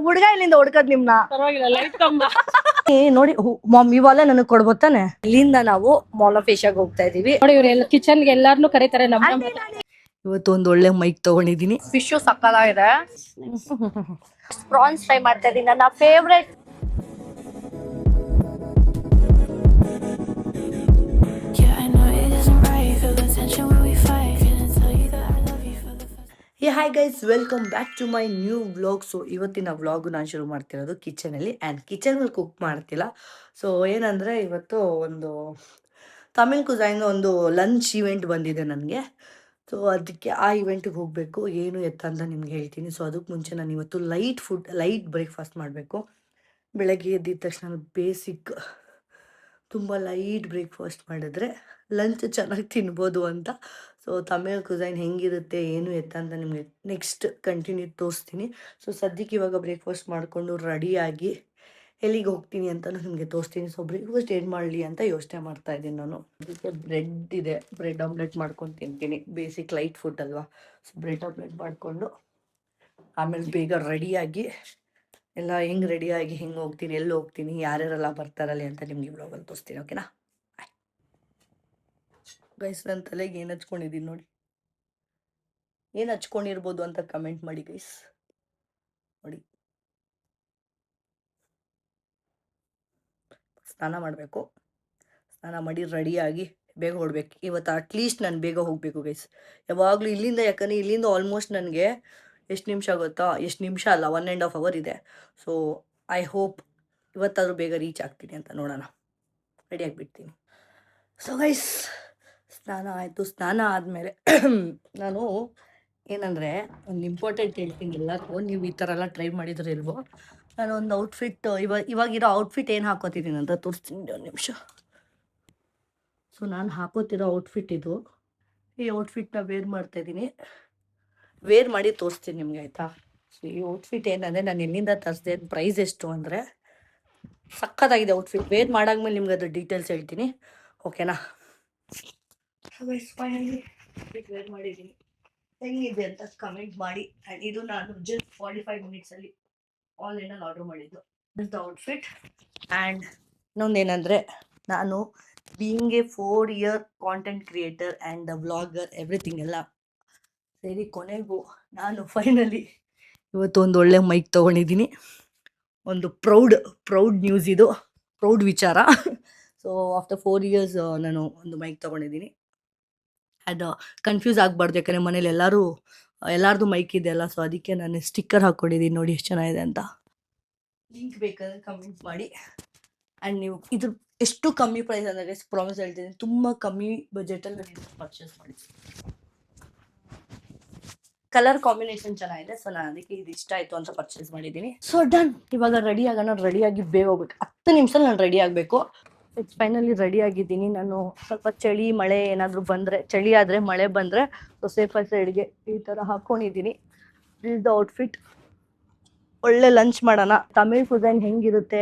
ಹುಡ್ಗ ಇಲ್ಲಿಂದ ಹುಡ್ಕದ್ ನಿಮ್ನ ಪರವಾಗಿಲ್ಲ ಲೈಟ್ ತಮ್ಮ ನೋಡಿ ಮಾಮ್ ಇವೆಲ್ಲ ನನಗ್ ಕೊಡ್ಬೋತಾನೆ. ಇಲ್ಲಿಂದ ನಾವು ಮಾಲ್ ಆಫ್ ಏಷ್ಯಾಗ ಹೋಗ್ತಾ ಇದೀವಿ. ನೋಡಿ ಇವ್ರು ಕಿಚನ್ಗೆ ಎಲ್ಲಾರ್ನು ಕರೀತಾರೆ. ಇವತ್ತು ಒಂದು ಒಳ್ಳೆ ಮೈಕ್ ತಗೊಂಡಿದೀನಿ. ಫಿಶು ಸಕ್ಕತ್ತಾಗಿದೆ. ಪ್ರಾನ್ಸ್ ಫ್ರೈ ಮಾಡ್ತಾ ಇದೀನಿ, ನನ್ನ favourite. Hi guys, welcome back to my new vlog. So ಇವತ್ತಿನ ವ್ಲಾಗು ನಾನು ಶುರು ಮಾಡ್ತಿರೋದು ಕಿಚನಲ್ಲಿ. ಆ್ಯಂಡ್ ಕಿಚನಲ್ಲಿ ಕುಕ್ ಮಾಡ್ತಿಲ್ಲ. ಸೊ ಏನಂದರೆ ಇವತ್ತು ಒಂದು ತಮಿಳ್ ಕುಸೈನ್ ಒಂದು ಲಂಚ್ ಇವೆಂಟ್ ಬಂದಿದೆ ನನಗೆ. ಸೊ ಅದಕ್ಕೆ ಆ ಇವೆಂಟಿಗೆ ಹೋಗಬೇಕು. ಏನು ಎತ್ತ ಅಂತ ನಿಮ್ಗೆ ಹೇಳ್ತೀನಿ. ಸೊ ಅದಕ್ಕೆ ಮುಂಚೆ ನಾನು ಇವತ್ತು ಲೈಟ್ ಬ್ರೇಕ್ಫಾಸ್ಟ್ ಮಾಡಬೇಕು. ಬೆಳಗ್ಗೆ ಎದ್ದಿದ ತಕ್ಷಣ ಬೇಸಿಕ್ ತುಂಬ ಲೈಟ್ ಬ್ರೇಕ್ಫಾಸ್ಟ್ ಮಾಡಿದ್ರೆ ಲಂಚ್ ಚೆನ್ನಾಗಿ ತಿನ್ಬೋದು ಅಂತ. ಸೊ ತಮಿಳ್ ಕುಸೈನ್ ಹೆಂಗಿರುತ್ತೆ ಏನು ಎತ್ತ ಅಂತ ನಿಮಗೆ ನೆಕ್ಸ್ಟ್ ಕಂಟಿನ್ಯೂ ತೋರಿಸ್ತೀನಿ. ಸೊ ಸದ್ಯಕ್ಕೆ ಇವಾಗ ಬ್ರೇಕ್ಫಾಸ್ಟ್ ಮಾಡಿಕೊಂಡು ರೆಡಿಯಾಗಿ ಎಲ್ಲಿಗೆ ಹೋಗ್ತೀನಿ ಅಂತಲೂ ನಿಮಗೆ ತೋರಿಸ್ತೀನಿ. ಸೊ ಬ್ರೇಕ್ಫಾಸ್ಟ್ ಏನು ಮಾಡಲಿ ಅಂತ ಯೋಚನೆ ಮಾಡ್ತಾ ಇದ್ದೀನಿ ನಾನು. ಅದಕ್ಕೆ ಬ್ರೆಡ್ ಇದೆ, ಬ್ರೆಡ್ ಆಮ್ಲೆಟ್ ಮಾಡ್ಕೊಂಡು ತಿಂತೀನಿ. ಬೇಸಿಕ್ ಲೈಟ್ ಫುಡ್ ಅಲ್ವಾ. ಸೊ ಬ್ರೆಡ್ ಆಮ್ಲೆಟ್ ಮಾಡಿಕೊಂಡು ಆಮೇಲೆ ಬೇಗ ರೆಡಿಯಾಗಿ ಎಲ್ಲ ಹೆಂಗೆ ರೆಡಿಯಾಗಿ ಹೆಂಗೆ ಹೋಗ್ತೀನಿ, ಎಲ್ಲಿ ಹೋಗ್ತೀನಿ, ಯಾರ್ಯಾರೆಲ್ಲ ಬರ್ತಾರಲ್ಲಿ ಅಂತ ನಿಮ್ಗೆ ಇವಾಗ ತೋರಿಸ್ತೀನಿ. ಓಕೆನಾ ಗೈಸ್? ನನ್ನ ತಲೆಗೆ ಏನು ಹಚ್ಕೊಂಡಿದ್ದೀನಿ ನೋಡಿ. ಏನು ಹಚ್ಕೊಂಡಿರ್ಬೋದು ಅಂತ ಕಮೆಂಟ್ ಮಾಡಿ ಗೈಸ್. ನೋಡಿ, ಸ್ನಾನ ಮಾಡಬೇಕು. ಸ್ನಾನ ಮಾಡಿ ರೆಡಿಯಾಗಿ ಬೇಗ ಹೊರಡ್ಬೇಕು. ಇವತ್ತು ಅಟ್ಲೀಸ್ಟ್ ನಾನು ಬೇಗ ಹೋಗಬೇಕು ಗೈಸ್. ಯಾವಾಗಲೂ ಇಲ್ಲಿಂದ, ಯಾಕಂದರೆ ಇಲ್ಲಿಂದ ಆಲ್ಮೋಸ್ಟ್ ನನಗೆ ಎಷ್ಟು ನಿಮಿಷ ಗೊತ್ತಾ? ಎಷ್ಟು ನಿಮಿಷ ಅಲ್ಲ, 1.5 hour ಇದೆ. ಸೊ ಐ ಹೋಪ್ ಇವತ್ತಾದರೂ ಬೇಗ ರೀಚ್ ಆಗ್ತೀನಿ ಅಂತ ನೋಡೋಣ. ರೆಡಿಯಾಗಿಬಿಡ್ತೀನಿ. ಸೊ ಗೈಸ್, ಸ್ನಾನ ಆಯಿತು. ಸ್ನಾನ ಆದಮೇಲೆ ನಾನು ಏನಂದರೆ ಒಂದು ಇಂಪಾರ್ಟೆಂಟ್ ಹೇಳ್ತೀನಿ ಎಲ್ಲರಿಗೂ. ನೀವು ಈ ಥರ ಎಲ್ಲ ಟ್ರೈ ಮಾಡಿದ್ರೆ ಇಲ್ವೋ? ನಾನು ಒಂದು ಔಟ್ಫಿಟ್ ಇವಾಗಿರೋ ಔಟ್ಫಿಟ್ ಏನು ಹಾಕೋತಿದ್ದೀನಿ ಅಂತ ತೋರಿಸ್ತೀನಿ. ಒಂದು ನಿಮಿಷ. ಸೊ ನಾನು ಹಾಕೋತಿರೋ ಔಟ್ಫಿಟ್ ಇದು. ಈ ಔಟ್ಫಿಟ್ನ ವೇರ್ ಮಾಡ್ತಾಯಿದ್ದೀನಿ. ವೇರ್ ಮಾಡಿ ತೋರಿಸ್ತೀನಿ ನಿಮಗೆ, ಆಯಿತಾ? ಸೊ ಈ ಔಟ್ಫಿಟ್ ಏನಂದರೆ ನಾನು ಎಲ್ಲಿಂದ ತರಿಸಿದೆ, ಪ್ರೈಸ್ ಎಷ್ಟು ಅಂದರೆ ಸಕ್ಕತ್ತಾಗಿದೆ ಔಟ್ಫಿಟ್. ವೇರ್ ಮಾಡಾದ್ಮೇಲೆ ನಿಮ್ಗೆ ಅದ್ರ ಡೀಟೇಲ್ಸ್ ಹೇಳ್ತೀನಿ. ಓಕೆನಾ? ಫೈನಲಿ ವೇರ್ ಮಾಡಿದ್ದೀನಿ. ಹೆಂಗಿದೆ ಅಂತ ಕಮೆಂಟ್ ಮಾಡಿ. ಆ್ಯಂಡ್ ಇದು ನಾನು ಜಸ್ಟ್ 45 minutesಲ್ಲಿ ಆನ್ಲೈನಲ್ಲಿ ಆರ್ಡರ್ ಮಾಡಿದ್ದು. This the outfit. ಆ್ಯಂಡ್ ಇನ್ನೊಂದೇನೆಂದರೆ, ನಾನು being A 4-year content creator and the vlogger everything ಎಲ್ಲ ಸೇರಿ ಕೊನೆಗೂ ನಾನು ಫೈನಲಿ ಇವತ್ತು ಒಂದು ಒಳ್ಳೆ ಮೈಕ್ ತೊಗೊಂಡಿದ್ದೀನಿ. ಒಂದು ಪ್ರೌಡ್ ನ್ಯೂಸ್ ಇದು, ಪ್ರೌಡ್ ವಿಚಾರ. ಸೊ ಆಫ್ಟರ್ 4 years ನಾನು ಒಂದು ಮೈಕ್ ತೊಗೊಂಡಿದ್ದೀನಿ. ಅದು ಕನ್ಫ್ಯೂಸ್ ಆಗಬಾರ್ದು, ಯಾಕಂದರೆ ಮನೇಲಿ ಎಲ್ಲರದು ಮೈಕ್ ಇದೆ ಅಲ್ಲ. ಸೊ ಅದಕ್ಕೆ ನಾನು ಸ್ಟಿಕ್ಕರ್ ಹಾಕ್ಕೊಂಡಿದ್ದೀನಿ. ನೋಡಿ ಎಷ್ಟು ಚೆನ್ನಾಗಿದೆ ಅಂತ. ಲಿಂಕ್ ಬೇಕಾದ್ರೆ ಕಮೆಂಟ್ ಮಾಡಿ. ಆ್ಯಂಡ್ ನೀವು ಇದ್ರ ಎಷ್ಟು ಕಮ್ಮಿ ಪ್ರೈಸ್ ಅಂದರೆ ಪ್ರಾಮಿಸ್ ಹೇಳ್ತೀನಿ, ತುಂಬ ಕಮ್ಮಿ ಬಜೆಟಲ್ಲಿ ನಾನು ಪರ್ಚೇಸ್ ಮಾಡಿದ್ದೀನಿ. ಕಲರ್ ಕಾಂಬಿನೇಷನ್ ಚೆನ್ನಾಗಿದೆ. ಸೊ ನಾನು ಅದಕ್ಕೆ ಇದು ಇಷ್ಟ ಆಯಿತು ಅಂತ ಪರ್ಚೇಸ್ ಮಾಡಿದ್ದೀನಿ. So done. ಇವಾಗ ರೆಡಿ ಆಗೋಣ. ರೆಡಿಯಾಗಿ ಬೇಗ ಹೋಗ್ಬೇಕು. 10 ನಿಮಿಷದಲ್ಲಿ ನಾನು ರೆಡಿ ಆಗಬೇಕು. ಫೈನಲಿ ರೆಡಿ ಆಗಿದ್ದೀನಿ. ನಾನು ಸ್ವಲ್ಪ ಚಳಿ ಮಳೆ ಏನಾದರೂ ಬಂದರೆ, ಚಳಿ ಆದರೆ ಮಳೆ ಬಂದರೆ ಸೊ ಸೇಫರ್ ಸೈಡ್ಗೆ ಈ ಥರ ಹಾಕ್ಕೊಂಡಿದ್ದೀನಿ. This the outfit. ಒಳ್ಳೆ ಲಂಚ್ ಮಾಡೋಣ. ತಮಿಳ್ ಕುಸೈನ್ ಹೆಂಗಿರುತ್ತೆ,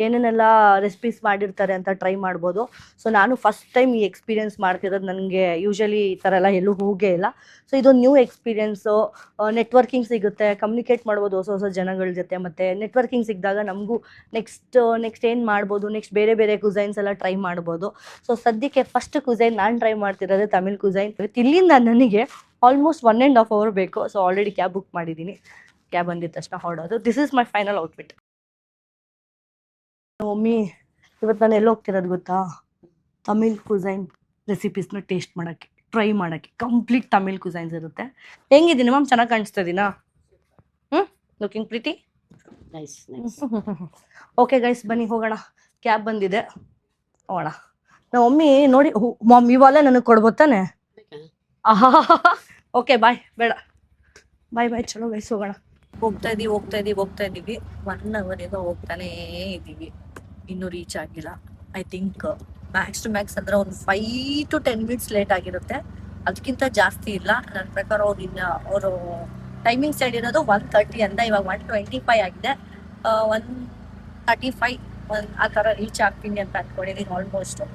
ಏನೇನೆಲ್ಲ ರೆಸಿಪೀಸ್ ಮಾಡಿರ್ತಾರೆ ಅಂತ ಟ್ರೈ ಮಾಡ್ಬೋದು. ಸೊ ನಾನು ಫಸ್ಟ್ ಟೈಮ್ ಈ ಎಕ್ಸ್ಪೀರಿಯೆನ್ಸ್ ಮಾಡ್ತಿರೋದು. ನನಗೆ ಯೂಶಲಿ ಈ ಥರ ಎಲ್ಲ ಎಲ್ಲೂ ಹೋಗೇ ಇಲ್ಲ. ಸೊ ಇದೊಂದು ನ್ಯೂ ಎಕ್ಸ್ಪೀರಿಯೆನ್ಸು. ನೆಟ್ವರ್ಕಿಂಗ್ ಸಿಗುತ್ತೆ, ಕಮ್ಯುನಿಕೇಟ್ ಮಾಡ್ಬೋದು ಹೊಸ ಜನಗಳ ಜೊತೆ. ಮತ್ತು ನೆಟ್ವರ್ಕಿಂಗ್ ಸಿಕ್ಕಿದಾಗ ನಮಗೂ ನೆಕ್ಸ್ಟ್ ಏನು ಮಾಡ್ಬೋದು, ನೆಕ್ಸ್ಟ್ ಬೇರೆ ಕುಸೈನ್ಸ್ ಎಲ್ಲ ಟ್ರೈ ಮಾಡ್ಬೋದು. ಸೊ ಸದ್ಯಕ್ಕೆ ಫಸ್ಟ್ ಕುಸೈನ್ ನಾನು ಟ್ರೈ ಮಾಡ್ತಿರೋದು ತಮಿಳ್ ಕುಸೈನ್. ಇಲ್ಲಿಂದ ನನಗೆ ಆಲ್ಮೋಸ್ಟ್ 1.5 hour ಬೇಕು. ಸೊ ಆಲ್ರೆಡಿ ಕ್ಯಾಬ್ ಬುಕ್ ಮಾಡಿದ್ದೀನಿ. ಕ್ಯಾಬ್ ಬಂದಿದ್ದ ತಕ್ಷಣ ಹೊರಡೋದು. This is my final outfit. Mummy ಇವತ್ತು ನಾನು ಎಲ್ಲಿ ಹೋಗ್ತಿರೋದು ಗೊತ್ತಾ? ತಮಿಳ್ ಕುಸೈನ್ ರೆಸಿಪೀಸ್ನ ಟೇಸ್ಟ್ ಮಾಡೋಕ್ಕೆ, ಟ್ರೈ ಮಾಡೋಕ್ಕೆ. ಕಂಪ್ಲೀಟ್ ತಮಿಳ್ ಕುಸೈನ್ಸ್ ಇರುತ್ತೆ. ಹೆಂಗಿದ್ದೀನಿ ಮ್ಯಾಮ್? ಚೆನ್ನಾಗಿ ಕಾಣಿಸ್ತಾ ಇದೀನಾ? Looking pretty nice. Okay guys, ಬನ್ನಿ ಹೋಗೋಣ. ಕ್ಯಾಬ್ ಬಂದಿದೆ, ಹೋಗೋಣ. ನಮ್ಮ ಮಮ್ಮಿ ನೋಡಿ, ಮಮ್ಮಿ ಇವೆಲ್ಲ ನನಗೆ ಕೊಡ್ಬೋತಾನೆ? Okay bye. ಬೇಡ, ಬಾಯ್. ಚಲೋ ಗೈಸ್, ಹೋಗೋಣ. ಹೋಗ್ತಾ ಇದೀವಿ 1 hour ಹೋಗ್ತಾನೇ ಇದ್ದೀವಿ. ಇನ್ನೂ ರೀಚ್ ಆಗಿಲ್ಲ. I think max to max ಅಂದರೆ ಒಂದು 5 to 10 minutes ಲೇಟ್ ಆಗಿರುತ್ತೆ. ಅದಕ್ಕಿಂತ ಜಾಸ್ತಿ ಇಲ್ಲ ನನ್ನ ಪ್ರಕಾರ. ಅವರು ಟೈಮಿಂಗ್ ಸೈಡ್ ಇರೋದು 1:30 ಅಂತ. ಇವಾಗ 1:25 ಆಗಿದೆ. 1:35 ಆ ಥರ ರೀಚ್ ಆಗ್ತೀನಿ ಅಂತ ಅಂದ್ಕೊಂಡಿದ್ದೀನಿ ಆಲ್ಮೋಸ್ಟು.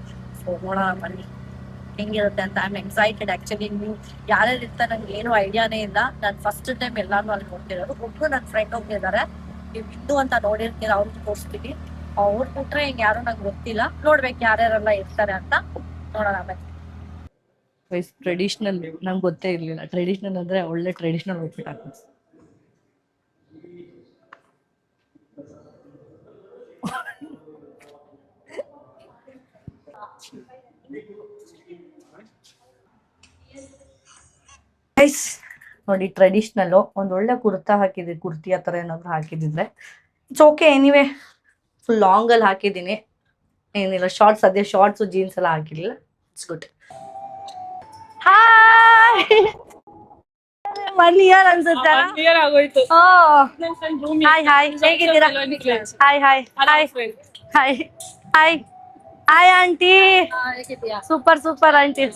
ಸೊ ನೋಡೋಣ ಬನ್ನಿ. ಹೆಂಗಿರುತ್ತೆ ಅಂತ. I am excited actually. ನೀವು ಯಾರ್ಯಾರು ಇರ್ತಾರೆ ನಂಗೆ ಏನು ಐಡಿಯಾನೇ ಇಲ್ಲ. ನಾನು ಫಸ್ಟ್ ಟೈಮ್ ಎಲ್ಲಾನು ಅಲ್ಲಿ ನೋಡ್ತಿರೋದು. ಒಬ್ರು ನನ್ನ ಫ್ರೆಂಡ್ ಹೋಗಿದ್ದಾರೆ, ನೀವು ಬಿದ್ದು ಅಂತ ನೋಡಿರ್ತೀರ, ಅವ್ರಿಗೆ ತೋರಿಸ್ತೀನಿ. ಅವ್ರು ಬಿಟ್ರೆ ಹಿಂಗೆ ಯಾರು ನಂಗೆ ಗೊತ್ತಿಲ್ಲ. ನೋಡ್ಬೇಕು ಯಾರ್ಯಾರೆಲ್ಲ ಇರ್ತಾರೆ ಅಂತ, ನೋಡೋಣ ಆಮೇಲೆ. ಟ್ರೆಡಿಷನಲ್ ನಂಗೆ ಗೊತ್ತೇ ಇರ್ಲಿಲ್ಲ. ಟ್ರೆಡಿಷನಲ್ ಅಂದ್ರೆ ಒಳ್ಳೆ ಟ್ರೆಡಿಷನಲ್ ಔಟ್ಫಿಟ್ ಹಾಕ್ತೀನಿ. ನೋಡಿ ಟ್ರೆಡಿಷನಲ್ ಒಂದ್ ಒಳ್ಳೆ ಕುರ್ತಾ ಹಾಕಿದ್ವಿ, ಕುರ್ತಿ ಆ ಥರ ಏನಾದ್ರು ಹಾಕಿದ್ರೆ it's okay. Anyway full long ಅಲ್ಲಿ ಹಾಕಿದ್ದೀನಿ, ಏನಿಲ್ಲ. ಶಾರ್ಟ್ಸ್ ಅದೇ ಶಾರ್ಟ್ಸ್ ಜೀನ್ಸ್ ಎಲ್ಲ ಹಾಕಿರ್ಲಿಲ್ಲ. It's good. ಹಾಯ್ 1 ಇಯರ್ ಅನ್ಸುತ್ತೆ. ಆಗೋಯ್ತು. ಹಾಯ್ ಹಾಯ್, ಹೇಗಿದ್ದೀರಾ? Hi hi hi hi hi hi aunty. Super super aunty.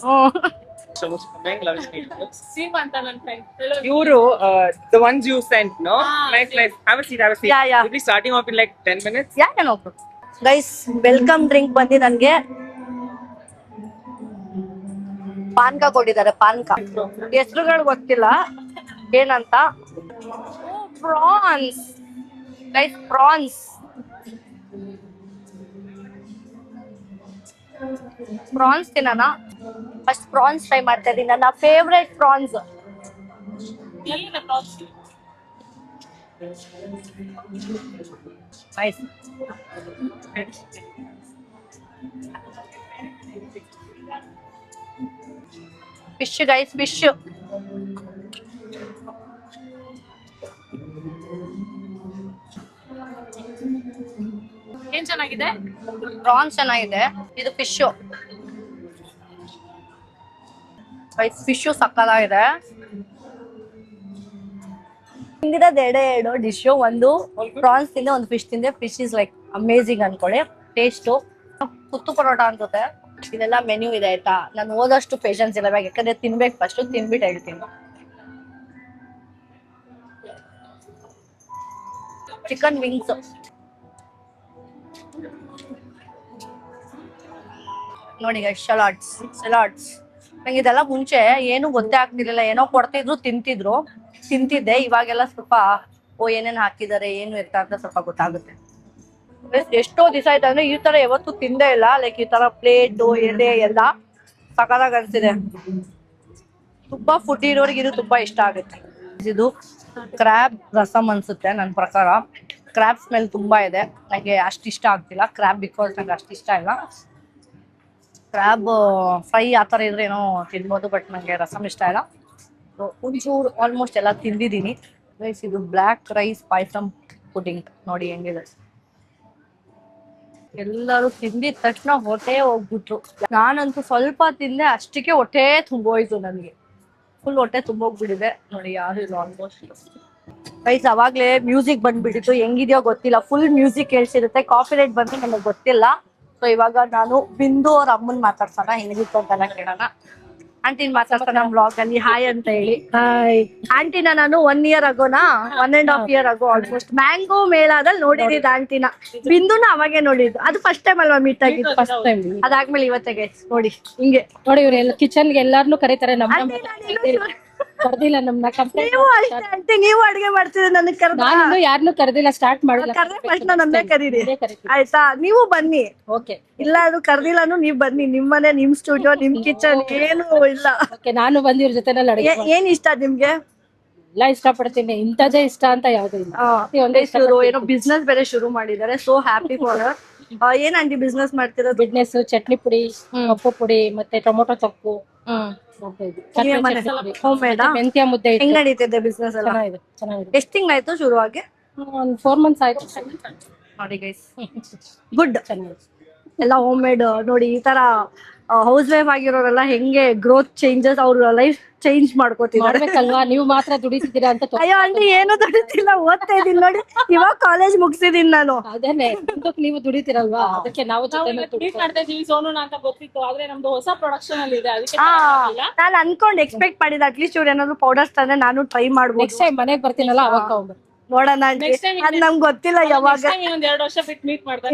Euro, the ones you sent, no? Nice. Have a seat. Yeah. We'll be starting off in like 10 minutes. ಯಾಕೆ ನೋಡು guys, welcome drink ಬಂದಿ ನನ್ಗೆ ಪಾನ್ಕ ಕೊಟ್ಟಿದ್ದಾರೆ. ಪಾನ್ಕ ಹೆಸರುಗಳು ಗೊತ್ತಿಲ್ಲ ಏನಂತ. Prawns guys, prawns ತಿನ್ನೋಣ. First prawns try ಮಾಡ್ತಾ ಇದ್ದೀನಿ. ನನ್ನ favourite prawns. Nice. Fish guys, fish. ಏನ್ ಚೆನ್ನಾಗಿದೆ? ಪ್ರಾನ್ಸ್ ಚೆನ್ನಾಗಿದೆ. ಇದು ಫಿಶ್. ಫಿಶ್ ಸಕ್ಕತ್ತಾಗಿದೆ. ತಿಂದಿರೋದು ಎರಡು ಡಿಶ್. ಒಂದು ಪ್ರಾನ್ಸ್ ತಿಂದೆ, ಒಂದು ಫಿಶ್ ತಿಂದೆ. ಫಿಶ್ ಇಸ್ ಲೈಕ್ ಅಮೇಝಿಂಗ್ ಅನ್ಕೊಳ್ಳಿ. ಟೇಸ್ಟು ಕುತ್ತು ಪರೋಟ ಅನ್ಸುತ್ತೆ. ಇದೆಲ್ಲ ಮೆನ್ಯೂ ಇದೆ ಆಯ್ತಾ. ನಾನು ಓದಷ್ಟು ಪೇಷನ್ಸ್ ಇಲ್ಲ, ಯಾಕಂದ್ರೆ ತಿನ್ಬೇಕು. ಫಸ್ಟ್ ತಿನ್ಬಿಟ್ಟು ಹೇಳ್ತೀನಿ. Chicken wings. ನೋಡಿ ಸಲಾಡ್ಸ್. ನಂಗೆ ಇದೆಲ್ಲ ಮುಂಚೆ ಏನು ಗೊತ್ತೇ ಆಗ್ತಿರ್ಲಿಲ್ಲ. ಏನೋ ಕೊಡ್ತಿದ್ರು, ತಿಂತಿದ್ದೆ. ಇವಾಗೆಲ್ಲ ಸ್ವಲ್ಪ ಏನೇನ್ ಹಾಕಿದ್ದಾರೆ, ಏನು ಇರ್ತ ಅಂತ ಸ್ವಲ್ಪ ಗೊತ್ತಾಗುತ್ತೆ. ಎಷ್ಟೋ ದಿವಸ ಆಯ್ತು ಅಂದ್ರೆ ಈ ತರ ಯಾವತ್ತೂ ತಿಂದೇ ಇಲ್ಲ. ಲೈಕ್ ಈ ತರ ಪ್ಲೇಟು ಎಲೆ ಎಲ್ಲ ಸಕದಾಗ ಅನ್ಸಿದೆ. ತುಂಬಾ ಫುಡ್ ಇರೋರಿಗೆ ಇದು ತುಂಬಾ ಇಷ್ಟ ಆಗುತ್ತೆ. ಇದು ಕ್ರ್ಯಾಬ್ ರಸಮ್ ಅನ್ಸುತ್ತೆ ನನ್ನ ಪ್ರಕಾರ. ಕ್ರ್ಯಾಬ್ ಸ್ಮೆಲ್ ತುಂಬಾ ಇದೆ. ನಂಗೆ ಅಷ್ಟು ಇಷ್ಟ ಆಗ್ತಿಲ್ಲ ಕ್ರ್ಯಾಬ್, ಬಿಕಾಸ್ ನಂಗೆ ಅಷ್ಟು ಇಷ್ಟ ಇಲ್ಲ. ಕ್ರ್ಯಾಬ್ ಫ್ರೈ ಆ ಥರ ಇದ್ರೆ ಏನೋ ತಿನ್ಬೋದು, ಬಟ್ ನನಗೆ ರಸಮ್ ಇಷ್ಟ ಇಲ್ಲ. ಒಂಚೂರು ಆಲ್ಮೋಸ್ಟ್ ಎಲ್ಲ ತಿಂದಿದ್ದೀನಿ. ರೈಸ್ ಇದು ಬ್ಲ್ಯಾಕ್ ರೈಸ್ ಪಾಯಸಮ್ ಪುಡಿಂಗ್ ನೋಡಿ ಹೆಂಗಿದೆ. ಎಲ್ಲರೂ ತಿಂದಿದ ತಕ್ಷಣ ಹೊಟ್ಟೆ ಹೋಗ್ಬಿಟ್ರು. ನಾನಂತೂ ಸ್ವಲ್ಪ ತಿಂದೆ, ಅಷ್ಟಕ್ಕೆ ಹೊಟ್ಟೆ ತುಂಬೋಯ್ತು. ನನಗೆ ಫುಲ್ ಹೊಟ್ಟೆ ತುಂಬೋಗ್ಬಿಟ್ಟಿದೆ. ನೋಡಿ ಯಾರು ಇಲ್ಲ ಆಲ್ಮೋಸ್ಟ್. ರೈಸ್ ಅವಾಗ್ಲೇ ಮ್ಯೂಸಿಕ್ ಬಂದ್ಬಿಟ್ಟಿತ್ತು. ಹೆಂಗಿದ್ಯೋ ಗೊತ್ತಿಲ್ಲ, ಫುಲ್ ಮ್ಯೂಸಿಕ್ ಕೇಳಿಸಿರುತ್ತೆ. ಕಾಪಿ ರೈಟ್ ಬಂದ್ರೆ ನನಗೆ ಗೊತ್ತಿಲ್ಲ. ಸೊ ಇವಾಗ ನಾನು ಬಿಂದು ಅವ್ರ ಅಮ್ಮನ್ ಮಾತಾಡ್ಸೋಣ, ಹೆಂಗಿತ್ತು ಅಂತೆಲ್ಲ ಕೇಳೋಣ. ಆಂಟಿನ್ ಮಾತಾಡ್ಸೋಣ ಬ್ಲಾಗ್ ಅಲ್ಲಿ. ಹಾಯ್ ಅಂತ ಹೇಳಿ. ಹಾಯ್ ಆಂಟಿನ ನಾನು 1 ಇಯರ್ ಆಗೋನಾ, 1.5 ಇಯರ್ ಆಗೋ ಆಲ್ಮೋಸ್ಟ್ ಮ್ಯಾಂಗೋ ಮೇಳದಲ್ಲಿ ನೋಡಿದ್ದು ಆಂಟಿನ. ಬಿಂದುನ ಅವಾಗೆ ನೋಡಿದ್ದು. ಅದು ಫಸ್ಟ್ ಟೈಮ್ ಅಲ್ವಾ ಮೀಟ್ ಆಗಿದ್ದು? First time. ಅದಾದ್ಮೇಲೆ ಇವತ್ತಿಗೆ ನೋಡಿ ಹಿಂಗೆ ನೋಡಿ, ಇವ್ರು ಕಿಚನ್ಗೆ ಎಲ್ಲಾರ್ನು ಕರೀತಾರೆ. ಕರ್ದಿಲ್ಲ ನಮ್ನ. ನೀವು ಅಷ್ಟೇ ಆಂಟಿ, ನೀವು ಅಡ್ಗೆ ಮಾಡ್ತಿದ್ರೆ ನನಗೆ ಕರೆದ. ನಾನು ಯಾರನ್ನು ಕರ್ದಿಲ್ಲ, ಸ್ಟಾರ್ಟ್ ಮಾಡಿಲ್ಲ. ಕರೆದ್ರೆ ಫಸ್ಟ್ ನನ್ನೇ ಕರೀರಿ ಆಯ್ತಾ? ನೀವು ಬನ್ನಿ. ಓಕೆ. ಇಲ್ಲ ಅದು ಕರ್ದಿಲ್ಲಾನು ನೀವ್ ಬನ್ನಿ. ನಿಮ್ಮನೆ, ನಿಮ್ ಸ್ಟುಡಿಯೋ, ನಿಮ್ ಕಿಚನ್ ಏನು ಇಲ್ಲ. ಓಕೆ, ನಾನು ಬಂದು ಇವ್ರ ಜೊತೆ ಅಡುಗೆ. ಏನ್ ಇಷ್ಟ ನಿಮ್ಗೆ? ಎಲ್ಲ ಇಷ್ಟಪಡ್ತೀನಿ. ಇಂಥದ್ದೇ ಇಷ್ಟ ಅಂತ ಯಾವ್ದು ಇಲ್ಲ. ಏನೋ ಬಿಸ್ನೆಸ್ ಬೇರೆ ಶುರು ಮಾಡಿದ್ದಾರೆ. So happy for her. ಏನ್ ಆಂಟಿ ಬಿಸ್ನೆಸ್ ಮಾಡ್ತಿರೋದು? ಬಿಸ್ನೆಸ್ ಚಟ್ನಿ ಪುಡಿ, ಕಪ್ಪು ಪುಡಿ, ಮತ್ತೆ ಟೊಮೊಟೊ ಸೊಪ್ಪು, ಹೋಮ್ ಮೇಡ್ ಮೆಂತ್ಯ ಮುದ್ದೆ. ಹೆಂಗ್ ನಡೀತಿದೆ ಬಿಸ್ನೆಸ್ ಎಲ್ಲ? ಚೆನ್ನಾಗಿದೆ. ಎಷ್ಟ್ ತಿಂಗ್ಳಾಯ್ತು ಶುರುವಾಗಿ? ಒಂದು 4 months ಆಯ್ತು. ನೋಡಿ ಗೈಸ್, ಗುಡ್. ಚೆನ್ನಾಗಿದೆ. ಎಲ್ಲ ಹೋಮ್ ಮೇಡ್. ನೋಡಿ ಈ ತರ ಹೌಸ್ ವೈಫ್ ಆಗಿರೋರೆಲ್ಲ ಹೆಂಗೆ ಗ್ರೋತ್ ಚೇಂಜಸ್, ಅವ್ರ ಲೈಫ್ ಚೇಂಜ್ ಮಾಡ್ಕೋತಿದ್ದಾರೆ. ನೀವು ಮಾತ್ರ ದುಡಿತಿದ್ದೀರಾ ಅಂತ. ಅಯ್ಯೋ ಆಂಟಿ ಏನು ದುಡಿತಿಲ್ಲ, ಓದ್ತಾ ಇದೀನಿ ನೋಡಿ. ಇವಾಗ ಕಾಲೇಜ್ ಮುಗಿಸಿದೀನಿ ನಾನು. ಅದೇನೆ, ನೀವು ದುಡಿತೀರಲ್ವಾ, ಅದಕ್ಕೆ ನಾವು ಸೋನು ಅಂತ ಗೊತ್ತಿತ್ತು. ಆದ್ರೆ ನಮ್ದು ಹೊಸ ಪ್ರೊಡಕ್ಷನ್ ಅಲ್ಲಿ ಇದೆ, ಅದಕ್ಕೆ ನಾನು ಅನ್ಕೊಂಡ್ ಎಕ್ಸ್ಪೆಕ್ಟ್ ಮಾಡಿದ ಅಟ್ಲೀಸ್ಟ್ ಇವ್ರು ಏನಾದ್ರು ಪೌಡರ್ಸ್ ತಂದ್ರೆ ನಾನು ಟ್ರೈ ಮಾಡ್ಬೋದು. ನೆಕ್ಸ್ಟ್ ಟೈಮ್ ಮನೆಗೆ ಬರ್ತೀನಲ್ಲ ಅವಾಗ ತಗೊಂಡ್ಬರ್ತೀನಿ. ನೋಡೋಣ ಆಂಟಿ. Next time ಅದ್ ನಮ್ಗೆ ಗೊತ್ತಿಲ್ಲ ಯಾವಾಗ. ಇನ್ನೊಂದ್ 2 ವರ್ಷ ಬಿಟ್ಟು ಮೀಟ್ ಮಾಡ್ತಾರೆ.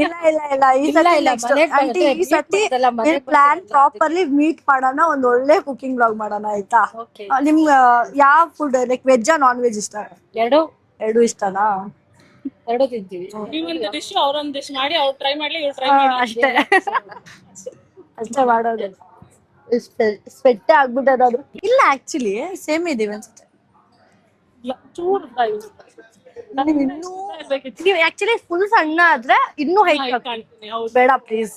ಇಲ್ಲ ಈ ಸತಿ next ಆಂಟಿ ಈ ಸತಿ ಪ್ಲಾನ್ ಪ್ರಾಪರ್ಲಿ ಮೀಟ್ ಮಾಡೋಣ, ಒಂದ್ ಒಳ್ಳೆ ಕುಕಿಂಗ್ ಬ್ಲಾಗ್ ಮಾಡೋಣ ಆಯ್ತಾ? ನಿಮ್ಗೆ ಯಾವ food like veg non veg ಇಷ್ಟ? ಎರಡು ಇಷ್ಟನಾ? ಎರಡು ತಿಂತೀವಿ. ನೀವೊಂದು ಡಿಶ್ ಅವ್ರೊಂದು ಡಿಶ್ ಮಾಡಿ, ಅವ್ರು ಟ್ರೈ ಮಾಡ್ಲಿ, ಇವ್ರು ಟ್ರೈ ಮಾಡಿ, ಅಷ್ಟೇ ಅಷ್ಟೇ ಮಾಡೋದು. ಸ್ವೆಟ್ ಆಗ್ಬಿಟ್ಟದ ಅದು. ಇಲ್ಲ ಆಕ್ಚುಲಿ ಸೇಮ್ ಇದೀವಿ ಅನ್ಸುತ್ತೆ. ಚೂರು ನೀವು ಆಕ್ಚುಲಿ ಫುಲ್ ಸಣ್ಣ ಆದ್ರೆ ಇನ್ನೂ ಹೈಟ್ ಬೇಡ ಪ್ಲೀಸ್.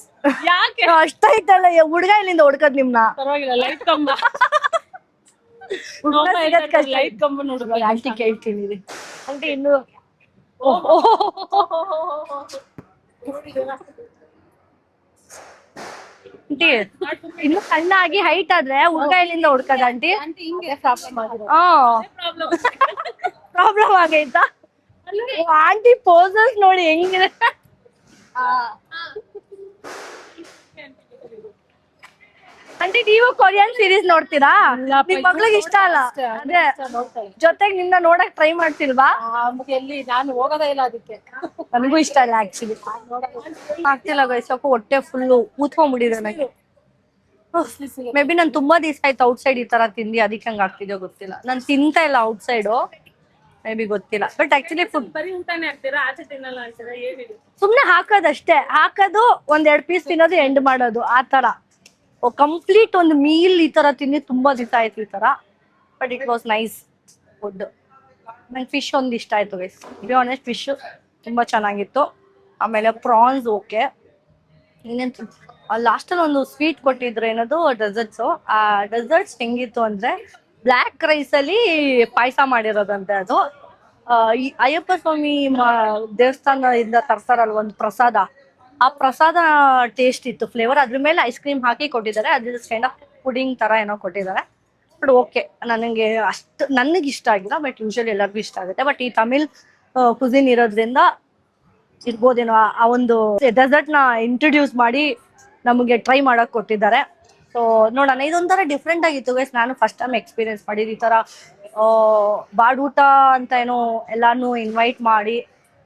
ಯಾಕೆ ಅಷ್ಟ ಐತಲ್ಲ ಹುಡ್ಗ ಇಲ್ಲಿಂದ ಹುಡ್ಕದ್ ನಿಮ್ನ. ಪರವಾಗಿಲ್ಲ, ಲೈಟ್ ಕಂಬ ಲೈಟ್ ಕಂಬ ನೋಡ್ರಿ. ಆಂಟಿ ಕೇಳ್ತೀನಿ ಆಂಟಿ ಇನ್ನು ಆಂಟಿ ಇನ್ನು ಸಣ್ಣ ಆಗಿ ಹೈಟ್ ಆದ್ರೆ ಹುಡ್ಗ ಇಲ್ಲಿಂದ ಹುಡ್ಕದ ಆಂಟಿ. ಪ್ರಾಬ್ಲಮ್ ಆಗೈತಾ? ಆಂಟಿ ಪೋಸಸ್ ನೋಡಿ ಹೆಂಗಿದೆ. ಆಂಟಿ ನೀವು ಕೊರಿಯನ್ ಸೀರೀಸ್ ನೋಡ್ತೀರಾ? ನಿಮ್ ಮಗ್ಳಿಗೆ ಇಷ್ಟ ಅಲ್ಲ? ಅದೇ ಜೊತೆಗೆ ನಿನ್ನ ನೋಡಕ್ ಟ್ರೈ ಮಾಡ್ತಿಲ್ವಾ? ಎಲ್ಲಿ ನಾನು ಹೋಗೋದೇ ಇಲ್ಲ ಅದಕ್ಕೆ. ನನಗೂ ಇಷ್ಟ ಇಲ್ಲ ಆಕ್ಚುಲಿ. ಆಗ್ತಿಲ್ಲ ಗೈಸ್, ಸ್ವಲ್ಪ ಹೊಟ್ಟೆ ಫುಲ್ಲು ಊದ್ಕೊಂಡ್ಬಿಟ್ಟಿದೆ ನನಗೆ. ಮೇ ಬಿ ನಾನು ತುಂಬಾ ದಿವಸ ಆಯ್ತು ಔಟ್ಸೈಡ್ ಈ ತರ ತಿಂದಿ, ಅದಕ್ಕೆ ಹಂಗ ಆಗ್ತಿದ್ಯೋ ಗೊತ್ತಿಲ್ಲ. ನಾನು ತಿಂತಾ ಇಲ್ಲ ಔಟ್ಸೈಡು, ಮೇ ಬಿ ಗೊತ್ತಿಲ್ಲ. ಬಟ್ ಆಕ್ಚುಲಿ ಫುಡ್ ಬರೀ ಊಟನೇ ಹಾಕ್ತೀರಾ, ಆಚೆ ತಿನ್ನಲ್ಲ ಅಂತೀರಾ? ಏನಿದೆ ಸುಮ್ನೆ ಹಾಕೋದಷ್ಟೇ, ಹಾಕೋದು 1-2 ಪೀಸ್ ತಿನ್ನೋದು, ಎಂಡ್ ಮಾಡೋದು ಆ ತರ. ಕಂಪ್ಲೀಟ್ ಒಂದು ಮೀಲ್ ಈ ತರ ತಿಂದಿ ತುಂಬಾ ದಿವಸ ಆಯ್ತು ಈ ತರ. But it was nice food. ನಂಗೆ ಫಿಶ್ ಒಂದು ಇಷ್ಟ ಆಯ್ತು ಗೈಸ್, ಬಿ ಆನೆಸ್ಟ್ ಫಿಶ್ ತುಂಬಾ ಚೆನ್ನಾಗಿತ್ತು. ಆಮೇಲೆ ಪ್ರಾನ್ಸ್ ಓಕೆ. ಇನ್ನೇನು ಲಾಸ್ಟಲ್ಲಿ ಒಂದು ಸ್ವೀಟ್ ಕೊಟ್ಟಿದ್ರು, ಏನದು ಡೆಸರ್ಟ್ಸು. ಆ ಡೆಸರ್ಟ್ಸ್ ಹೆಂಗಿತ್ತು ಅಂದ್ರೆ ಬ್ಲ್ಯಾಕ್ ರೈಸ್ ಅಲ್ಲಿ ಪಾಯಸ ಮಾಡಿರೋದಂತೆ ಅದು. ಈ ಅಯ್ಯಪ್ಪ ಸ್ವಾಮಿ ದೇವಸ್ಥಾನದಿಂದ ತರ್ತಾರಲ್ವ ಒಂದು ಪ್ರಸಾದ, ಆ ಪ್ರಸಾದ ಟೇಸ್ಟ್ ಇತ್ತು, ಫ್ಲೇವರ್. ಅದ್ರ ಮೇಲೆ ಐಸ್ ಕ್ರೀಮ್ ಹಾಕಿ ಕೊಟ್ಟಿದ್ದಾರೆ. ಅದ್ರ ಕೈಂಡ್ ಆಫ್ ಪುಡಿಂಗ್ ತರ ಏನೋ ಕೊಟ್ಟಿದ್ದಾರೆ. ಬಟ್ ಓಕೆ, ನನಗೆ ಅಷ್ಟು ನನಗೆ ಇಷ್ಟ ಆಗಿಲ್ಲ. ಬಟ್ ಯೂಶಲಿ ಎಲ್ಲರಿಗೂ ಇಷ್ಟ ಆಗುತ್ತೆ. ಬಟ್ ಈ ತಮಿಳ್ ಕುಸಿನ್ ಇರೋದ್ರಿಂದ ಇರ್ಬೋದೇನೋ, ಆ ಒಂದು ಡೆಸರ್ಟ್ ನ ಇಂಟ್ರೊಡ್ಯೂಸ್ ಮಾಡಿ ನಮಗೆ ಟ್ರೈ ಮಾಡಕ್ ಕೊಟ್ಟಿದ್ದಾರೆ. ಸೊ ನೋಡೋಣ, ಇದೊಂಥರ ಡಿಫ್ರೆಂಟ್ ಆಗಿತ್ತು ಗೈಸ್. ನಾನು ಫಸ್ಟ್ ಟೈಮ್ ಎಕ್ಸ್ಪೀರಿಯನ್ಸ್ ಮಾಡಿದ್ದು ಈ ತರ ಬಾಡೂಟ ಅಂತ ಏನೋ ಎಲ್ಲಾನು ಇನ್ವೈಟ್ ಮಾಡಿ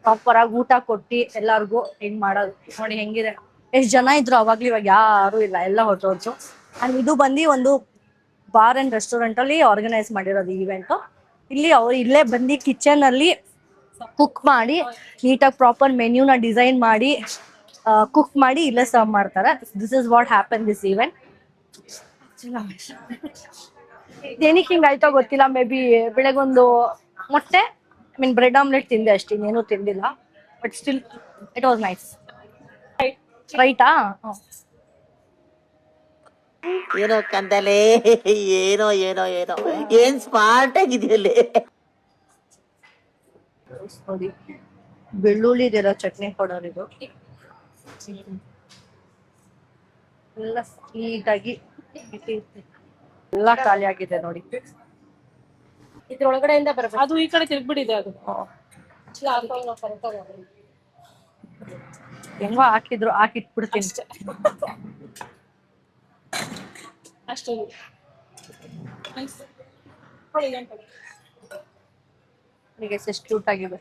ಪ್ರಾಪರ್ ಆಗಿ ಊಟ ಕೊಟ್ಟು ಎಲ್ಲಾರ್ಗು ಹೆಂಗ್ ಮಾಡೋದು ನೋಡಿ ಹೆಂಗಿದೆ. ಎಷ್ಟ್ ಜನ ಇದ್ರು ಅವಾಗ್ಲೂ, ಇವಾಗ ಯಾರು ಇಲ್ಲ, ಎಲ್ಲ ಹೊರಟೋದ್ರು. ಅಂಡ್ ಇದು ಬಂದು ಒಂದು ಬಾರ್ ಅಂಡ್ ರೆಸ್ಟೋರೆಂಟ್ ಅಲ್ಲಿ ಆರ್ಗನೈಸ್ ಮಾಡಿರೋದು ಈವೆಂಟ್. ಇಲ್ಲಿ ಅವ್ರು ಇಲ್ಲೇ ಬಂದು ಕಿಚನ್ ಅಲ್ಲಿ ಕುಕ್ ಮಾಡಿ ನೀಟಾಗಿ ಪ್ರಾಪರ್ ಮೆನ್ಯೂನ ಡಿಸೈನ್ ಮಾಡಿ ಕುಕ್ ಮಾಡಿ ಇಲ್ಲೇ ಸರ್ವ್ ಮಾಡ್ತಾರೆ. This is what happen this event. ಏನಕ್ಕೆ ಹಿಂಗ್ ಆಯ್ತೋ ಗೊತ್ತಿಲ್ಲ. ಮೇ ಬಿ ಬೆಳಗೊಂದು ಮೊಟ್ಟೆ ಬ್ರೆಡ್ ಆಮ್ಲೆಟ್ ತಿಂದೆ ಅಷ್ಟೇ, ಇನ್ನೇನು ತಿಂದಿಲ್ಲ. But still it was nice. ರೈಟಾ? ಏನೋ ಕಂದಲೆ, ಏನೋ ಏನೋ ಏನೋ ಏನ್ ಸ್ಮಾರ್ಟ್ ಆಗಿದೆಯಲ್ಲೇ. ನೋಡಿ ಬೆಳ್ಳುಳ್ಳಿ ಇದೆಲ್ಲ ಚಟ್ನಿ ಕೊಡೋರಿದು ಎಲ್ಲ ನೀಟಾಗಿ ಎಲ್ಲ ಖಾಲಿ ಆಗಿದೆ ನೋಡಿ. ಇದ್ರೊಳಗಡೆಯಿಂದ ಬರಬೇಕು, ಅದು ಈ ಕಡೆ ತಿರ್ಗ್ಬಿಟ್ಟಿದೆ. ಅದು ಹೆಂಗೋ ಹಾಕಿದ್ರು ಹಾಕಿಟ್ಬಿಡ್ತೀನಿ ಅಷ್ಟೇ. ಎಷ್ಟು ಕ್ಯೂಟ್ ಆಗಿದೆ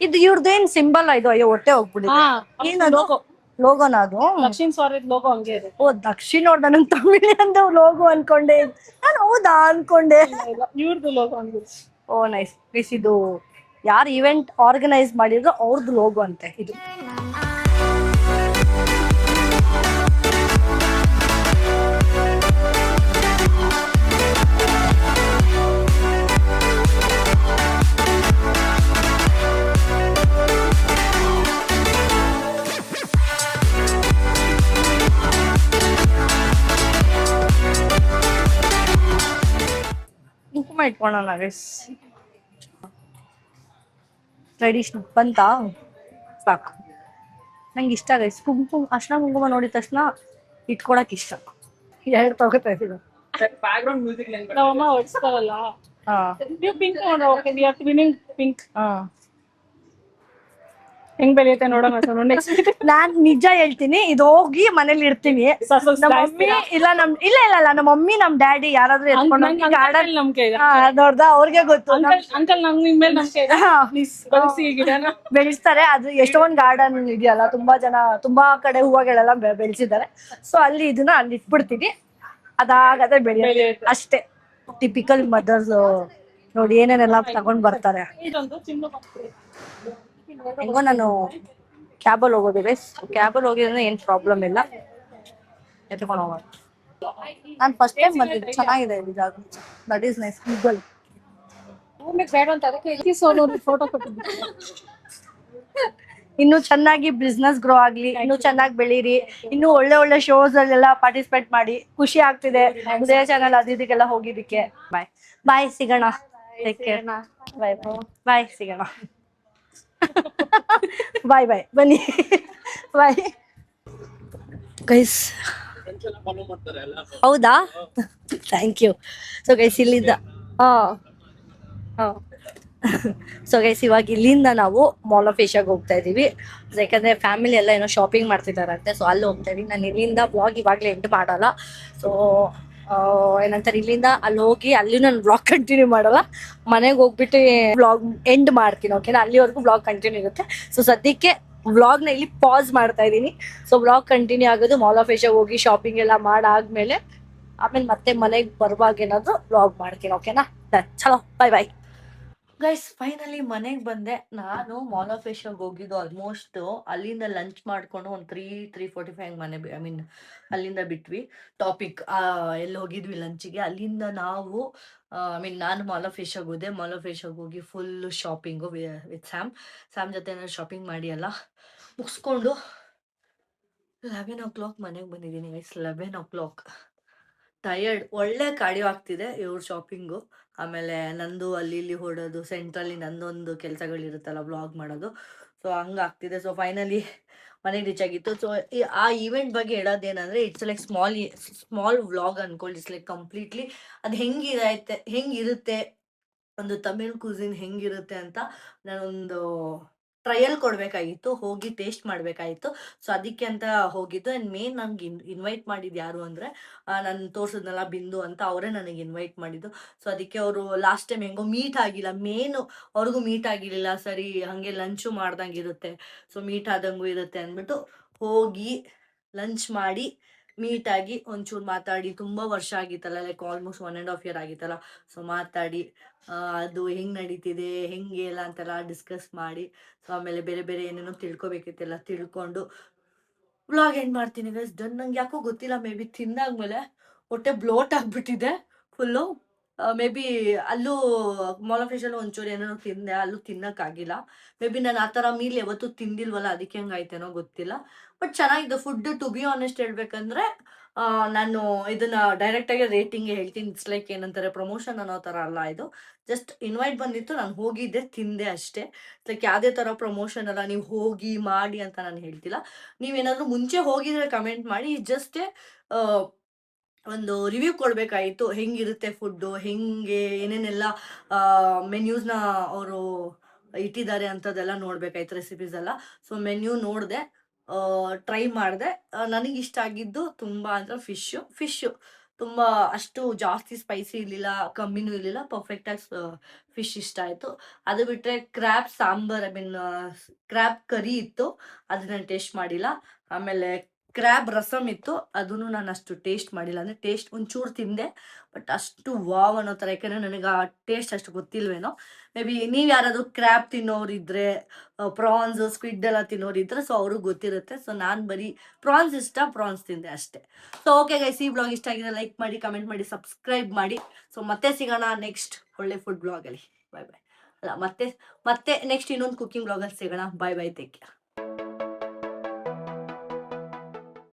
ಇದು. ಇವ್ರದ್ದೇನ್ ಸಿಂಬಲ್ ಇದು? ಅಯ್ಯೋ ಹೊಟ್ಟೆ ಹೋಗ್ಬಿಟ್ಟಿದೆ. ಏನದು ಲೋಗೋನ? ಅದು ದಕ್ಷಿಣ ಸ್ವಾರದ ಲೋಗೋ ಹಂಗೆ ಇದೆ. ಓ ದಕ್ಷಿಣ ನೋಡ್ದ, ನಂಗೆ ತಮಿಳ್ ಅಂದ ಲೋಗೋ ಅನ್ಕೊಂಡೆ ನಾನು. ಹೌದಾ ಅನ್ಕೊಂಡೆ. ಇವ್ರದ್ದು ಲೋಗೋ ಹಂಗೆ. ಓ ನೈಸ್ ಪ್ಲೀಸ್. ಇದು ಯಾರು ಇವೆಂಟ್ ಆರ್ಗನೈಸ್ ಮಾಡಿದ್ರು ಅವ್ರದ್ದು ಲೋಗೋ ಅಂತೆ ಇದು. ಕುಂಕುಮ ಇಟ್ಕೊಳ್ಳೋಣ ಗೈಸ್. ಟ್ರೆಡಿಷನಲ್ ಬಂತಾ? ಸಾಕು, ನಂಗೆ ಇಷ್ಟ ಗೈಸ್. ಕುಂಕುಮ ಅರ್ಶಿನ ಕುಂಕುಮ ನೋಡಿದ ತಕ್ಷಣ ಇಟ್ಕೊಳಕ್ ಇಷ್ಟ. 2 ತಗೋತಾ ಇದ್ದೀವಿ. ಬ್ಯಾಕ್ಗ್ರೌಂಡ್ ಮ್ಯೂಸಿಕ್ ನಮ್ಮಮ್ಮ ಹೊಡ್ಸ್ತಾರಲ್ಲ, ನೀವು ಪಿಂಕ್ ತಗೊಂಡ್ರೆ okay. We are twinning pink. ಹೆಂಗ್ ಬೆಳೆಯುತ್ತೆ ನೋಡೋಣ ಸೋನು ನೆಕ್ಸ್ಟ್. ನಾನ್ ನಿಜ ಹೇಳ್ತೀನಿ, ಇದು ಹೋಗಿ ಮನೇಲಿ ಇಡ್ತೀನಿ. ನಮ್ಮ ಮಮ್ಮಿ ಇಲ್ಲ ನಮ್ಮ ಮಮ್ಮಿ ನಮ್ ಡ್ಯಾಡಿ ಯಾರಾದ್ರೂ ಎತ್ಕೊಂಡು ಗಾರ್ಡನ್ ನಂಬಿಕೆ ಇದೆ ನೋಡ್ದ ಅವ್ರಿಗೆ ಗೊತ್ತು. ಅಂಕಲ್ ನಂಗ್ ನಿಮ್ ಮೇಲೆ ನಂಬಿಕೆ ಇದೆ, ಪ್ಲೀಸ್ ಬೆಳೆಸಿ ಈ ಗಿಡನ. ಬೆಳೆಸ್ತಾರೆ. ಅದು ಎಷ್ಟೊಂದ್ ಗಾರ್ಡನ್ ಇದೆಯಲ್ಲ, ತುಂಬಾ ಕಡೆ ಹೂವಗಳೆಲ್ಲ ಬೆಳೆಸಿದ್ದಾರೆ. ಸೊ ಅಲ್ಲಿ ಇದನ್ನ ಅಲ್ಲಿ ಇಟ್ಬಿಡ್ತೀನಿ, ಅದಾಗದೆ ಬೆಳೆಯುತ್ತೆ ಅಷ್ಟೇ. ಟಿಪಿಕಲ್ ಮದರ್ಸ್ ನೋಡಿ ಏನೇನೆಲ್ಲ ತಗೊಂಡ್ ಬರ್ತಾರೆ. ಇದೊಂದು ಚಿನ್ನ ಮಕ್ಕಳು. ಹೆಂಗೋ ನಾನು ಕ್ಯಾಬಲ್ಲಿ ಹೋಗೋದು ಗೈಸ್. ಕ್ಯಾಬಲ್ಲಿ ಹೋಗಿದ್ರೆ ಏನ್ ಪ್ರಾಬ್ಲಮ್ ಇಲ್ಲ, ಎತ್ಕೊಂಡು ಹೋಗೋದು. ನಾನು ಫಸ್ಟ್ ಟೈಮ್ ಬಂದಿದ್ದೆ, ಚೆನ್ನಾಗಿದೆ ಈ ಜಾಗ. That is nice. ಗೂಗಲ್ ಭೂಮಿಗೆ ಬೇಡ ಅಂತ ಅದಕ್ಕೆ ಸೋನು ಫೋಟೋ ಕೊಟ್ಟಿದ್ದೆ. ಇನ್ನು ಚೆನ್ನಾಗಿ ಬಿಸ್ನೆಸ್ ಗ್ರೋ ಆಗ್ಲಿ, ಇನ್ನು ಚೆನ್ನಾಗಿ ಬೆಳೀರಿ, ಇನ್ನು ಒಳ್ಳೆ ಶೋಸ್ ಅಲ್ಲೆಲ್ಲ ಪಾರ್ಟಿಸಿಪೇಟ್ ಮಾಡಿ. ಖುಷಿ ಆಗ್ತಿದೆ ಉದಯ ಚಾನಲ್ ಇದಕ್ಕೆಲ್ಲ ಹೋಗಿದ್ದಕ್ಕೆ. ಬಾಯ್ ಸಿಗೋಣ. Take care. ಬಾಯ್ ಸಿಗೋಣ. ಬಾಯ್ ಬನ್ನಿ. Bye guys. ಹೌದಾ, ಥ್ಯಾಂಕ್ ಯು. ಸೊ ಗೈಸ್ ಇಲ್ಲಿಂದ ಸೊ ಗೈಸ್ ಇವಾಗ ಇಲ್ಲಿಂದ ನಾವು ಮಾಲ್ ಆಫ್ ಏಷ್ಯಾಗೆ ಹೋಗ್ತಾ ಇದೀವಿ. ಯಾಕಂದ್ರೆ ಫ್ಯಾಮಿಲಿ ಎಲ್ಲ ಏನೋ ಶಾಪಿಂಗ್ ಮಾಡ್ತಿದಾರಂತೆ, ಸೊ ಅಲ್ಲಿ ಹೋಗ್ತಾ ಇದೀವಿ. ನಾನು ಇಲ್ಲಿಂದ ಬ್ಲಾಗ್ ಇವಾಗಲೇ ಎಂಡ್ ಮಾಡಲ್ಲ. ಸೊ ಏನಂತಾರೆ, ಇಲ್ಲಿಂದ ಅಲ್ಲಿ ಹೋಗಿ ಅಲ್ಲಿ ನಾನು ಬ್ಲಾಗ್ ಕಂಟಿನ್ಯೂ ಮಾಡಲ್ಲ, ಮನೆಗೆ ಹೋಗ್ಬಿಟ್ಟು ಬ್ಲಾಗ್ ಎಂಡ್ ಮಾಡ್ತೀನಿ. ಓಕೆನಾ, ಅಲ್ಲಿವರೆಗೂ ಬ್ಲಾಗ್ ಕಂಟಿನ್ಯೂ ಇರುತ್ತೆ. ಸೊ ಸದ್ಯಕ್ಕೆ ವ್ಲಾಗ್ನ ಇಲ್ಲಿ ಪಾಸ್ ಮಾಡ್ತಾ ಇದ್ದೀನಿ. ಸೊ ವ್ಲಾಗ್ ಕಂಟಿನ್ಯೂ ಆಗೋದು ಮಾಲ್ ಆಫ್ ಏಷ್ಯಾಗೆ ಹೋಗಿ ಶಾಪಿಂಗ್ ಎಲ್ಲ ಮಾಡಾದ್ಮೇಲೆ, ಆಮೇಲೆ ಮತ್ತೆ ಮನೆಗೆ ಬರುವಾಗ ಏನಾದ್ರು ವ್ಲಾಗ್ ಮಾಡ್ತೀನಿ. ಓಕೆನಾ, ಚಲೋ ಬಾಯ್ ಗೈಸ್. ಫೈನಲಿ ಮನೆಗೆ ಬಂದೆ. ನಾನು ಮಾಲ್ ಆಫ್ ಏಷ್ಯಾಗೆ ಹೋಗಿದ್ದು ಆಲ್ಮೋಸ್ಟ್ ಅಲ್ಲಿಂದ ಲಂಚ್ ಮಾಡ್ಕೊಂಡು ಒಂದು 3:45 ಮನೆ ಅಲ್ಲಿಂದ ಬಿಟ್ವಿ. ಟಾಪಿಕ್ ಎಲ್ಲಿ ಹೋಗಿದ್ವಿ ಲಂಚಿಗೆ. ಅಲ್ಲಿಂದ ನಾವು ನಾನು ಮಾಲ್ ಆಫ್ ಏಷ್ಯಾಗೆ ಹೋದೆ. ಮಾಲ್ ಆಫ್ ಏಷ್ಯಾಗೆ ಹೋಗಿ ಫುಲ್ ಶಾಪಿಂಗು ವಿತ್ ಸ್ಯಾಮ್ ಜೊತೆ ಏನಾದ್ರು ಶಾಪಿಂಗ್ ಮಾಡಿ ಎಲ್ಲ ಮುಗಿಸ್ಕೊಂಡು 11 o'clock ಮನೆಗೆ ಬಂದಿದ್ದೀನಿ ಗೈಸ್. 11 o'clock. ಟಯರ್ಡ್. ಒಳ್ಳೆ ಕಾರ್ಡಿಯೋ ಆಗ್ತಿದೆ ಇವ್ರ ಶಾಪಿಂಗು. ಆಮೇಲೆ ನಂದು ಅಲ್ಲಿ ಇಲ್ಲಿ ಹೊಡೋದು, ಸೆಂಟ್ರಲ್ಲಿ ನಂದೊಂದು ಕೆಲಸಗಳಿರುತ್ತಲ್ಲ ವ್ಲಾಗ್ ಮಾಡೋದು. ಸೊ ಹಂಗಾಗ್ತಿದೆ. ಸೊ ಫೈನಲಿ ಮನೆಗೆ ರೀಚ್ ಆಗಿತ್ತು. ಸೊ ಆ ಈವೆಂಟ್ ಬಗ್ಗೆ ಹೇಳೋದೇನಂದರೆ, ಇಟ್ಸ್ ಲೈಕ್ ಸ್ಮಾಲ್ ವ್ಲಾಗ್ ಅನ್ಕೊಳ್ಳಿ. ಇಟ್ಸ್ ಲೈಕ್ ಕಂಪ್ಲೀಟ್ಲಿ ಅದು ಹೆಂಗಿರುತ್ತೆ ಒಂದು ತಮಿಳ್ ಕುಸಿನ್ ಹೆಂಗಿರುತ್ತೆ ಅಂತ ನಾನೊಂದು ಟ್ರಯಲ್ ಕೊಡಬೇಕಾಗಿತ್ತು, ಹೋಗಿ ಟೇಸ್ಟ್ ಮಾಡಬೇಕಾಗಿತ್ತು. ಸೊ ಅದಕ್ಕೆ ಅಂತ ಹೋಗಿದ್ದು. ಆ್ಯಂಡ್ ಮೇನ್ ನನಗೆ ಇನ್ವೈಟ್ ಮಾಡಿದ್ದು ಯಾರು ಅಂದರೆ, ನಾನು ತೋರಿಸಿದ್ನಲ್ಲ ಬಿಂದು ಅಂತ, ಅವರೇ ನನಗೆ ಇನ್ವೈಟ್ ಮಾಡಿದ್ದು. ಸೊ ಅದಕ್ಕೆ ಅವರು ಲಾಸ್ಟ್ ಟೈಮ್ ಹೆಂಗೋ ಮೀಟ್ ಆಗಿಲ್ಲ, ಮೇನು ಅವ್ರಿಗೂ ಮೀಟ್ ಆಗಿರಲಿಲ್ಲ. ಸರಿ ಹಾಗೆ ಲಂಚು ಮಾಡ್ದಂಗೆ ಇರುತ್ತೆ, ಸೊ ಮೀಟ್ ಆದಂಗೂ ಇರುತ್ತೆ ಅಂದ್ಬಿಟ್ಟು ಹೋಗಿ ಲಂಚ್ ಮಾಡಿ ಮೀಟಾಗಿ ಒಂಚೂರು ಮಾತಾಡಿ. ತುಂಬ ವರ್ಷ ಆಗಿತ್ತಲ್ಲ, ಲೈಕ್ ಆಲ್ಮೋಸ್ಟ್ 1.5 year ಆಗಿತ್ತಲ್ಲ. ಸೊ ಮಾತಾಡಿ ಅದು ಹೆಂಗೆ ನಡೀತಿದೆ ಹೆಂಗೆ ಎಲ್ಲ ಅಂತೆಲ್ಲ ಡಿಸ್ಕಸ್ ಮಾಡಿ, ಸೊ ಆಮೇಲೆ ಬೇರೆ ಏನೇನೋ ತಿಳ್ಕೊಬೇಕಿತ್ತೆಲ್ಲ ತಿಳ್ಕೊಂಡು ವ್ಲಾಗ್ ಎಂಡ್ ಮಾಡ್ತೀನಿ ಗೈಸ್. ಡನ್. ನಂಗೆ ಯಾಕೋ ಗೊತ್ತಿಲ್ಲ, ಮೇ ಬಿ ತಿಂದಾದ್ಮೇಲೆ ಹೊಟ್ಟೆ ಬ್ಲೋಟ್ ಆಗಿಬಿಟ್ಟಿದೆ ಫುಲ್ಲು. ಮೇ ಬಿ ಅಲ್ಲೂ ಮಾಲ್ ಆಫ್ ಏಷ್ಯಾಲ್ಲೂ ಒಂಚೂರು ಏನೇನೋ ತಿಂದೆ, ಅಲ್ಲೂ ತಿನ್ನೋಕ್ಕಾಗಿಲ್ಲ. ಮೇ ಬಿ ನಾನು ಆ ಥರ ಮೀಲ್ ಯಾವತ್ತೂ ತಿಂದಿಲ್ವಲ್ಲ, ಅದಕ್ಕೆ ಹೆಂಗಾಯ್ತೇನೋ ಗೊತ್ತಿಲ್ಲ. ಬಟ್ ಚೆನ್ನಾಗಿದೆ ಫುಡ್. ಟು ಬಿ ಆನೆಸ್ಟ್ ಹೇಳ್ಬೇಕಂದ್ರೆ, ನಾನು ಇದನ್ನ ಡೈರೆಕ್ಟಾಗಿ ರೇಟಿಂಗ್ ಹೇಳ್ತೀನಿ. ಇಟ್ಸ್ ಲೈಕ್ ಏನಂತಾರೆ, ಪ್ರಮೋಷನ್ ಅನ್ನೋ ಥರ ಅಲ್ಲ ಇದು. ಜಸ್ಟ್ ಇನ್ವೈಟ್ ಬಂದಿತ್ತು, ನಾನು ಹೋಗಿದ್ದೆ, ತಿಂದೆ ಅಷ್ಟೇ. ಲೈಕ್ ಯಾವುದೇ ಥರ ಪ್ರಮೋಷನ್ ಅಲ್ಲ, ನೀವು ಹೋಗಿ ಮಾಡಿ ಅಂತ ನಾನು ಹೇಳ್ತಿಲ್ಲ. ನೀವೇನಾದರೂ ಮುಂಚೆ ಹೋಗಿದ್ರೆ ಕಮೆಂಟ್ ಮಾಡಿ. ಜಸ್ಟೇ ಒಂದು ರಿವ್ಯೂ ಕೊಡಬೇಕಾಗಿತ್ತು, ಹೆಂಗಿರುತ್ತೆ ಫುಡ್ಡು, ಹೆಂಗೆ ಏನೇನೆಲ್ಲ ಮೆನ್ಯೂಸ್ನ ಅವರು ಇಟ್ಟಿದ್ದಾರೆ ಅಂಥದ್ದೆಲ್ಲ ನೋಡ್ಬೇಕಾಯ್ತು, ರೆಸಿಪೀಸ್ ಎಲ್ಲ. ಸೊ ಮೆನ್ಯೂ ನೋಡಿದೆ, ಟ್ರೈ ಮಾಡಿದೆ. ನನಗೆ ಇಷ್ಟ ಆಗಿದ್ದು ತುಂಬ ಅಂದರೆ ಫಿಶ್ಶು ತುಂಬ ಅಷ್ಟು ಜಾಸ್ತಿ ಸ್ಪೈಸಿ ಇರಲಿಲ್ಲ, ಕಮ್ಮಿನೂ ಇರಲಿಲ್ಲ, ಪರ್ಫೆಕ್ಟಾಗಿ ಫಿಶ್ ಇಷ್ಟ ಆಯಿತು. ಅದು ಬಿಟ್ಟರೆ ಕ್ರ್ಯಾಬ್ ಸಾಂಬಾರ್, ಕ್ರ್ಯಾಬ್ ಕರಿ ಇತ್ತು, ಅದು ನಾನು ಟೇಸ್ಟ್ ಮಾಡಿಲ್ಲ. ಆಮೇಲೆ ಕ್ರ್ಯಾಬ್ ರಸಮ್ ಇತ್ತು, ಅದನ್ನು ನಾನು ಅಷ್ಟು ಟೇಸ್ಟ್ ಮಾಡಿಲ್ಲ. ಅಂದರೆ ಟೇಸ್ಟ್ ಒಂಚೂರು ತಿಂದೆ, ಬಟ್ ಅಷ್ಟು ವಾವ್ ಅನ್ನೋ ಥರ, ಯಾಕೆಂದರೆ ನನಗೆ ಆ ಟೇಸ್ಟ್ ಅಷ್ಟು ಗೊತ್ತಿಲ್ವೇನೋ. ಮೇ ಬಿ ನೀವು ಯಾರಾದರೂ ಕ್ರ್ಯಾಬ್ ತಿನ್ನೋರಿದ್ರೆ, ಪ್ರಾನ್ಸ್ ಸ್ಕ್ವಿಡ್ ಎಲ್ಲ ತಿನ್ನೋರಿದ್ರೆ, ಸೊ ಅವ್ರಿಗೆ ಗೊತ್ತಿರುತ್ತೆ. ಸೊ ನಾನು ಬರೀ ಪ್ರಾನ್ಸ್ ತಿಂದೆ ಅಷ್ಟೇ. ಸೊ ಓಕೆ ಗೈಸ್, ಈ ಬ್ಲಾಗ್ ಇಷ್ಟ ಆಗಿದೆ ಲೈಕ್ ಮಾಡಿ, ಕಮೆಂಟ್ ಮಾಡಿ, ಸಬ್ಸ್ಕ್ರೈಬ್ ಮಾಡಿ. ಸೊ ಮತ್ತೆ ಸಿಗೋಣ ನೆಕ್ಸ್ಟ್ ಒಳ್ಳೆ ಫುಡ್ ಬ್ಲಾಗಲ್ಲಿ. ಬಾಯ್ ಅಲ್ಲ, ಮತ್ತೆ ನೆಕ್ಸ್ಟ್ ಇನ್ನೊಂದು ಕುಕಿಂಗ್ ಬ್ಲಾಗಲ್ಲಿ ಸಿಗೋಣ. Bye take care.